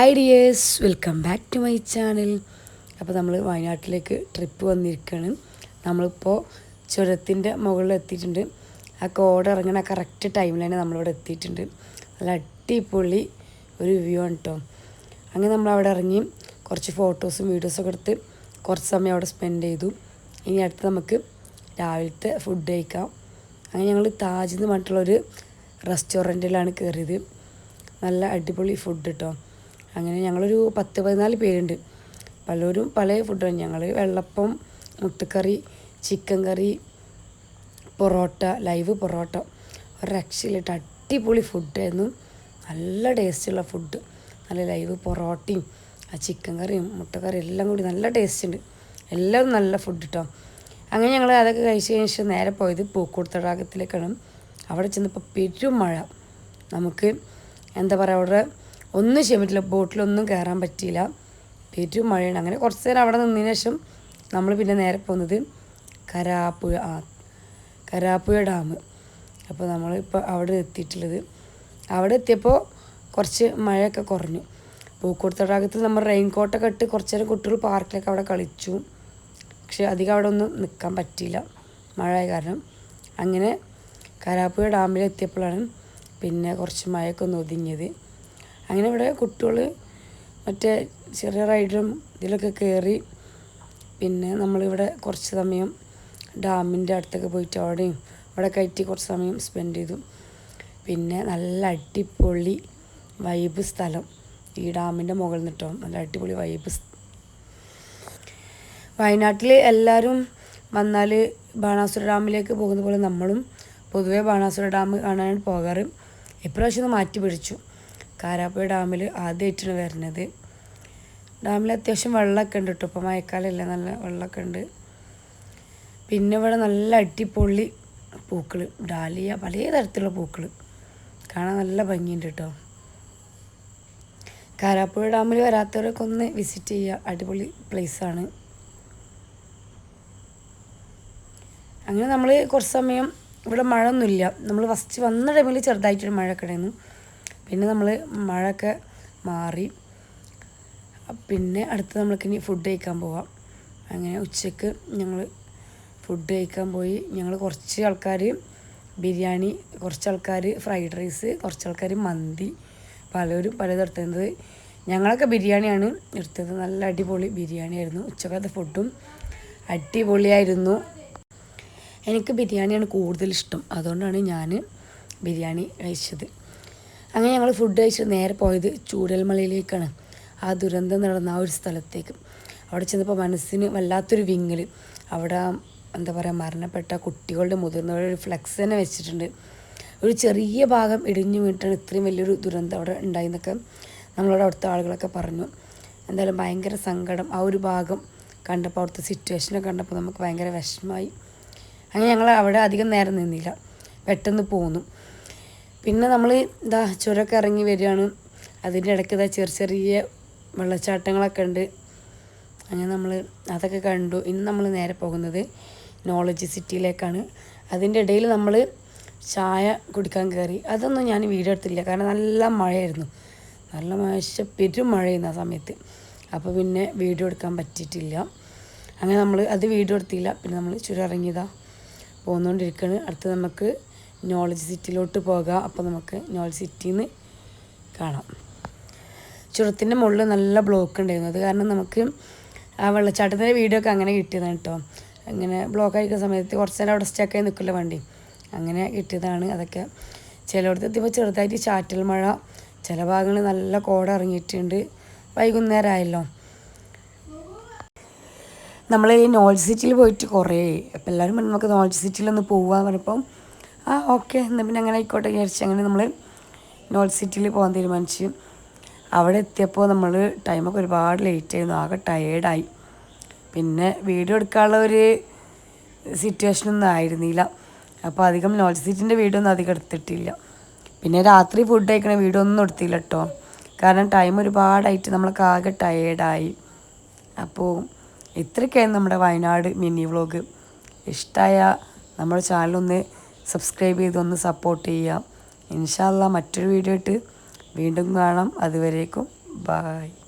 ഐഡിയേഴ്സ് welcome back to my channel. അപ്പോൾ നമ്മൾ വയനാട്ടിലേക്ക് ട്രിപ്പ് വന്നിരിക്കുകയാണ്. നമ്മളിപ്പോൾ ചുരത്തിൻ്റെ മുകളിൽ എത്തിയിട്ടുണ്ട്. ആ കോട ഇറങ്ങുന്ന കറക്റ്റ് ടൈമിലാണ് നമ്മളിവിടെ എത്തിയിട്ടുണ്ട്. നല്ല അടിപൊളി ഒരു വ്യൂ ആണ് കേട്ടോ. അങ്ങനെ നമ്മളവിടെ ഇറങ്ങി കുറച്ച് ഫോട്ടോസും വീഡിയോസൊക്കെ എടുത്ത് കുറച്ച് സമയം അവിടെ സ്പെൻഡ് ചെയ്തു. ഇനി അടുത്ത് നമുക്ക് രാവിലത്തെ ഫുഡ് കഴിക്കാം. അങ്ങനെ ഞങ്ങൾ താജ് എന്ന് പറഞ്ഞിട്ടുള്ളൊരു റെസ്റ്റോറൻറ്റിലാണ് കയറിയത്. നല്ല അടിപൊളി ഫുഡ് കേട്ടോ. അങ്ങനെ ഞങ്ങളൊരു 10-14 പേരുണ്ട്. പലരും പല ഫുഡാണ്. ഞങ്ങൾ വെള്ളപ്പം, മുട്ടക്കറി, ചിക്കൻ കറി, പൊറോട്ട, ലൈവ് പൊറോട്ട, ഒരു രക്ഷയിലിട്ട് അടിപൊളി ഫുഡായിരുന്നു. നല്ല ടേസ്റ്റുള്ള ഫുഡ്. നല്ല ലൈവ് പൊറോട്ടയും ആ ചിക്കൻ കറിയും മുട്ടക്കറിയും എല്ലാം കൂടി നല്ല ടേസ്റ്റ് ഉണ്ട്. എല്ലാവരും നല്ല ഫുഡ് കേട്ടോ. അങ്ങനെ ഞങ്ങൾ അതൊക്കെ കഴിച്ച ശേഷം നേരെ പോയത് പൂക്കോട് തടാകത്തിലേക്കാണ്. അവിടെ ചെന്നപ്പോൾ പെരും മഴ. നമുക്ക് എന്താ പറയുക, അവിടെ ഒന്നും ചെയ്യാൻ പറ്റില്ല, ബോട്ടിലൊന്നും കയറാൻ പറ്റിയില്ല, പെരും മഴയാണ്. അങ്ങനെ കുറച്ച് നേരം അവിടെ നിന്നതിന് ശേഷം നമ്മൾ പിന്നെ നേരെ പോകുന്നത് കരാപ്പുഴ ഡാം. അപ്പോൾ നമ്മളിപ്പോൾ അവിടെ എത്തിയിട്ടുള്ളത്. അവിടെ എത്തിയപ്പോൾ കുറച്ച് മഴയൊക്കെ കുറഞ്ഞു. പൂക്കോട് തടാകത്തിൽ നമ്മൾ റെയിൻ കോട്ടൊക്കെ ഇട്ട് കുറച്ച് നേരം കുട്ടികൾ പാർക്കിലൊക്കെ അവിടെ കളിച്ചു. പക്ഷേ അധികം അവിടെ ഒന്നും നിൽക്കാൻ പറ്റിയില്ല, മഴ ആയ കാരണം. അങ്ങനെ കരാപ്പുഴ ഡാമിലെത്തിയപ്പോഴാണ് പിന്നെ കുറച്ച് മഴയൊക്കെ ഒന്ന് ഒതുങ്ങിയത്. അങ്ങനെ ഇവിടെ കുട്ടികൾ മറ്റേ ചെറിയ റൈഡറും ഇതിലൊക്കെ കയറി. പിന്നെ നമ്മളിവിടെ കുറച്ച് സമയം ഡാമിൻ്റെ അടുത്തൊക്കെ പോയിട്ട് അവിടെയും ഇവിടെ കയറ്റി കുറച്ച് സമയം സ്പെൻഡ് ചെയ്തു. പിന്നെ നല്ല അടിപൊളി വൈബ് സ്ഥലം ഈ ഡാമിൻ്റെ മുകളിൽ നിന്നിട്ടോ. നല്ല അടിപൊളി വൈബ്. വയനാട്ടിൽ എല്ലാവരും വന്നാൽ ബാണാസുര ഡാമിലേക്ക് പോകുന്ന പോലെ നമ്മളും പൊതുവേ ബാണാസുര ഡാം കാണാനാണ് പോകാറ്. ഇപ്രാവശ്യം ഒന്ന് മാറ്റി പിടിച്ചു. കാരാപ്പുഴ ഡാമിൽ ആദ്യമായിട്ടാണ് വരുന്നത്. ഡാമിൽ അത്യാവശ്യം വെള്ളമൊക്കെ ഉണ്ട് കേട്ടോ. ഇപ്പോൾ മഴക്കാലമല്ലേ, നല്ല വെള്ളമൊക്കെ ഉണ്ട്. പിന്നെ ഇവിടെ നല്ല അടിപൊളി പൂക്കൾ, ഡാലിയ, പല തരത്തിലുള്ള പൂക്കൾ കാണാൻ നല്ല ഭംഗിയുണ്ട് കേട്ടോ. കാരാപ്പുഴ ഡാമിൽ വരാത്തവരൊക്കെ ഒന്ന് വിസിറ്റ് ചെയ്യുക, അടിപൊളി പ്ലേസാണ്. അങ്ങനെ നമ്മൾ കുറച്ച് സമയം ഇവിടെ മഴ ഒന്നുമില്ല. നമ്മൾ ഫസ്റ്റ് വന്ന ടൈമിൽ ചെറുതായിട്ടൊരു മഴയൊക്കെ ഉണ്ടായിരുന്നു. പിന്നെ നമ്മൾ മഴയൊക്കെ മാറി. പിന്നെ അടുത്ത് നമ്മൾക്കിനി ഫുഡ് കഴിക്കാൻ പോവാം. അങ്ങനെ ഉച്ചയ്ക്ക് ഞങ്ങൾ ഫുഡ് കഴിക്കാൻ പോയി. ഞങ്ങൾ കുറച്ച് ആൾക്കാർ ബിരിയാണി, കുറച്ച് ആൾക്കാർ ഫ്രൈഡ് റൈസ്, കുറച്ച് ആൾക്കാർ മന്തി, പലരും പലതെടുത്തത്. ഞങ്ങളൊക്കെ ബിരിയാണിയാണ് എടുത്തത്. നല്ല അടിപൊളി ബിരിയാണി ആയിരുന്നു. ഉച്ചക്കത്തെ ഫുഡും അടിപൊളിയായിരുന്നു. എനിക്ക് ബിരിയാണിയാണ് കൂടുതലിഷ്ടം, അതുകൊണ്ടാണ് ഞാൻ ബിരിയാണി കഴിച്ചത്. അങ്ങനെ ഞങ്ങൾ ഫുഡ് കഴിച്ചിട്ട് നേരെ പോയത് ചൂരൽമലയിലേക്കാണ്. ആ ദുരന്തം നടന്ന ആ ഒരു സ്ഥലത്തേക്ക്. അവിടെ ചെന്നപ്പോൾ മനസ്സിന് വല്ലാത്തൊരു വിങ്ങൽ. അവിടെ എന്താ പറയുക, മരണപ്പെട്ട കുട്ടികളുടെ, മുതിർന്നവരുടെ ഒരു ഫ്ലെക്സ് തന്നെ വെച്ചിട്ടുണ്ട്. ഒരു ചെറിയ ഭാഗം ഇടിഞ്ഞു വീണിട്ടാണ് ഇത്രയും വലിയൊരു ദുരന്തം അവിടെ ഉണ്ടായെന്നൊക്കെ നമ്മളോട് അവിടുത്തെ ആളുകളൊക്കെ പറഞ്ഞു. എന്തായാലും ഭയങ്കര സങ്കടം. ആ ഒരു ഭാഗം കണ്ടപ്പോൾ, അവിടുത്തെ സിറ്റുവേഷനൊക്കെ കണ്ടപ്പോൾ നമുക്ക് ഭയങ്കര വിഷമമായി. അങ്ങനെ ഞങ്ങൾ അവിടെ അധികം നേരം നിന്നില്ല, പെട്ടെന്ന് പോന്നു. പിന്നെ നമ്മൾ ചുരമൊക്കെ ഇറങ്ങി വരികയാണ്. അതിൻ്റെ ഇടയ്ക്ക് ചെറിയ ചെറിയ വെള്ളച്ചാട്ടങ്ങളൊക്കെ ഉണ്ട്. അങ്ങനെ നമ്മൾ അതൊക്കെ കണ്ടു. ഇനി നമ്മൾ നേരെ പോകുന്നത് നോളജ് സിറ്റിയിലേക്കാണ്. അതിൻ്റെ ഇടയിൽ നമ്മൾ ചായ കുടിക്കാൻ കയറി. അതൊന്നും ഞാൻ വീഡിയോ എടുത്തില്ല, കാരണം നല്ല മഴയായിരുന്നു. നല്ല പെരും മഴയായിരുന്നു ആ സമയത്ത്. അപ്പോൾ പിന്നെ വീഡിയോ എടുക്കാൻ പറ്റിയിട്ടില്ല. അങ്ങനെ നമ്മൾ അത് വീഡിയോ എടുത്തില്ല. പിന്നെ നമ്മൾ ചുരം ഇറങ്ങിയതാണ് പോന്നുകൊണ്ടിരിക്കുകയാണ്. അടുത്ത് നമുക്ക് നോളജ് സിറ്റിയിലോട്ട് പോകാം. അപ്പോൾ നമുക്ക് നോളജ് സിറ്റിയിൽ നിന്ന് കാണാം. ചുരത്തിൻ്റെ മുകളിൽ നല്ല ബ്ലോക്ക് ഉണ്ടായിരുന്നു. അത് കാരണം നമുക്ക് ആ വെള്ളച്ചാട്ടത്തിൻ്റെ വീഡിയോ ഒക്കെ അങ്ങനെ കിട്ടിയതാണ് കേട്ടോ. അങ്ങനെ ബ്ലോക്ക് ആയിരിക്കുന്ന സമയത്ത് കുറച്ച് നേരം അവിടെ സ്റ്റക്കായി നിൽക്കില്ല വണ്ടി, അങ്ങനെ കിട്ടിയതാണ് അതൊക്കെ. ചിലയിടത്ത് എത്തിയപ്പോൾ ചെറുതായിട്ട് ചാറ്റൽ മഴ, ചില ഭാഗങ്ങളിൽ നല്ല കോട ഇറങ്ങിയിട്ടുണ്ട്. വൈകുന്നേരം ആയല്ലോ. നമ്മൾ ഈ നോളജ് സിറ്റിയിൽ പോയിട്ട് കുറേ, അപ്പോൾ എല്ലാവരും പറഞ്ഞു നമുക്ക് നോളജ് സിറ്റിയിലൊന്ന് പോകാമെന്ന് പറഞ്ഞപ്പം ഓക്കെ എന്നാൽ പിന്നെ അങ്ങനെ ആയിക്കോട്ടെ വിചാരിച്ച് അങ്ങനെ നമ്മൾ നോളജ് സിറ്റിയിൽ പോകാൻ തീരുമാനിച്ചു. അവിടെ എത്തിയപ്പോൾ നമ്മൾ ടൈമൊക്കെ ഒരുപാട് ലേറ്റ് ആയിരുന്നു, ആകെ ടയേർഡായി. പിന്നെ വീഡിയോ എടുക്കാനുള്ള ഒരു സിറ്റുവേഷനൊന്നും ആയിരുന്നില്ല. അപ്പോൾ അധികം നോളജ് സിറ്റിൻ്റെ വീഡിയോ ഒന്നും അധികം എടുത്തിട്ടില്ല. പിന്നെ രാത്രി ഫുഡ് കഴിക്കണ വീഡിയോ ഒന്നും എടുത്തില്ല കേട്ടോ, കാരണം ടൈം ഒരുപാടായിട്ട് നമ്മളൊക്കെ ആകെ ടയേർഡായി. അപ്പോൾ ഇത്രയൊക്കെയായിരുന്നു നമ്മുടെ വയനാട് മിനി വ്ളോഗ്. ഇഷ്ടമായ നമ്മുടെ ചാനലൊന്ന് സബ്സ്ക്രൈബ് ചെയ്തൊന്ന് സപ്പോർട്ട് ചെയ്യുക. ഇൻഷാ അല്ലാഹ് മറ്റൊരു വീഡിയോ ആയിട്ട് വീണ്ടും കാണാം. അതുവരേക്കും ബായ്.